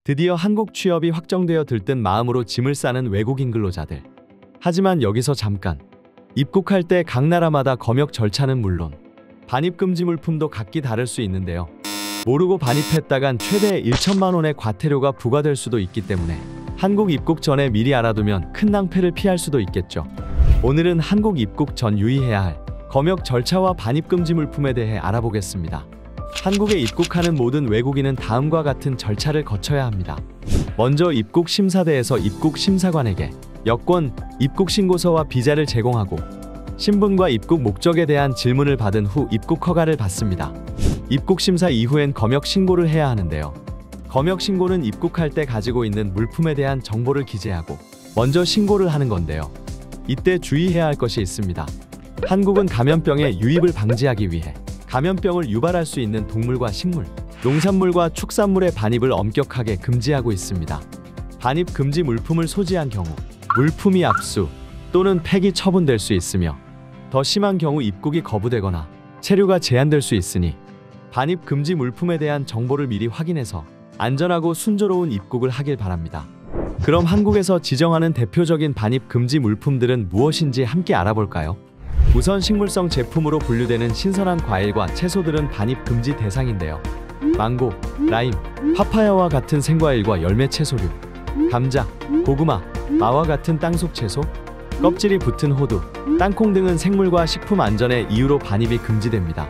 드디어 한국 취업이 확정되어 들뜬 마음으로 짐을 싸는 외국인 근로자들. 하지만 여기서 잠깐. 입국할 때 각 나라마다 검역 절차는 물론 반입 금지 물품도 각기 다를 수 있는데요. 모르고 반입했다간 최대 1천만 원의 과태료가 부과될 수도 있기 때문에 한국 입국 전에 미리 알아두면 큰 낭패를 피할 수도 있겠죠. 오늘은 한국 입국 전 유의해야 할 검역 절차와 반입 금지 물품에 대해 알아보겠습니다. 한국에 입국하는 모든 외국인은 다음과 같은 절차를 거쳐야 합니다. 먼저 입국 심사대에서 입국 심사관에게 여권, 입국 신고서와 비자를 제공하고 신분과 입국 목적에 대한 질문을 받은 후 입국 허가를 받습니다. 입국 심사 이후엔 검역 신고를 해야 하는데요. 검역 신고는 입국할 때 가지고 있는 물품에 대한 정보를 기재하고 먼저 신고를 하는 건데요. 이때 주의해야 할 것이 있습니다. 한국은 감염병의 유입을 방지하기 위해 감염병을 유발할 수 있는 동물과 식물, 농산물과 축산물의 반입을 엄격하게 금지하고 있습니다. 반입 금지 물품을 소지한 경우 물품이 압수 또는 폐기 처분될 수 있으며 더 심한 경우 입국이 거부되거나 체류가 제한될 수 있으니 반입 금지 물품에 대한 정보를 미리 확인해서 안전하고 순조로운 입국을 하길 바랍니다. 그럼 한국에서 지정하는 대표적인 반입 금지 물품들은 무엇인지 함께 알아볼까요? 우선 식물성 제품으로 분류되는 신선한 과일과 채소들은 반입 금지 대상인데요. 망고, 라임, 파파야와 같은 생과일과 열매 채소류, 감자, 고구마, 마와 같은 땅속 채소, 껍질이 붙은 호두, 땅콩 등은 생물과 식품 안전의 이유로 반입이 금지됩니다.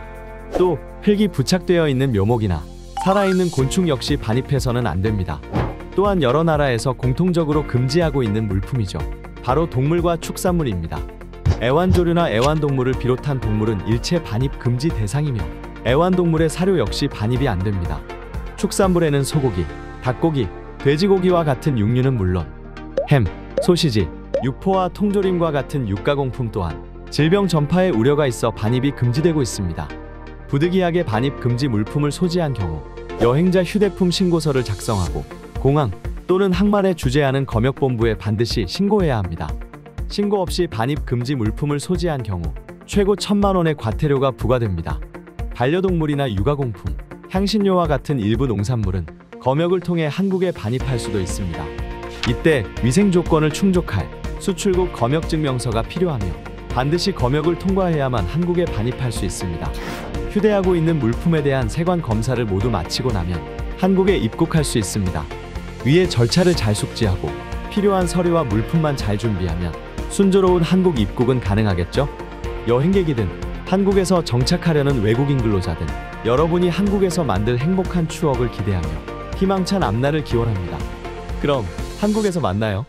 또 흙이 부착되어 있는 묘목이나 살아있는 곤충 역시 반입해서는 안 됩니다. 또한 여러 나라에서 공통적으로 금지하고 있는 물품이죠. 바로 동물과 축산물입니다. 애완조류나 애완동물을 비롯한 동물은 일체 반입 금지 대상이며 애완동물의 사료 역시 반입이 안 됩니다. 축산물에는 소고기, 닭고기, 돼지고기와 같은 육류는 물론 햄, 소시지, 육포와 통조림과 같은 육가공품 또한 질병 전파의 우려가 있어 반입이 금지되고 있습니다. 부득이하게 반입 금지 물품을 소지한 경우 여행자 휴대폰 신고서를 작성하고 공항 또는 항만에 주재하는 검역본부에 반드시 신고해야 합니다. 신고 없이 반입 금지 물품을 소지한 경우 최고 1,000만 원의 과태료가 부과됩니다. 반려동물이나 육아공품, 향신료와 같은 일부 농산물은 검역을 통해 한국에 반입할 수도 있습니다. 이때 위생 조건을 충족할 수출국 검역 증명서가 필요하며 반드시 검역을 통과해야만 한국에 반입할 수 있습니다. 휴대하고 있는 물품에 대한 세관 검사를 모두 마치고 나면 한국에 입국할 수 있습니다. 위의 절차를 잘 숙지하고 필요한 서류와 물품만 잘 준비하면 순조로운 한국 입국은 가능하겠죠? 여행객이든 한국에서 정착하려는 외국인 근로자든 여러분이 한국에서 만들 행복한 추억을 기대하며 희망찬 앞날을 기원합니다. 그럼 한국에서 만나요.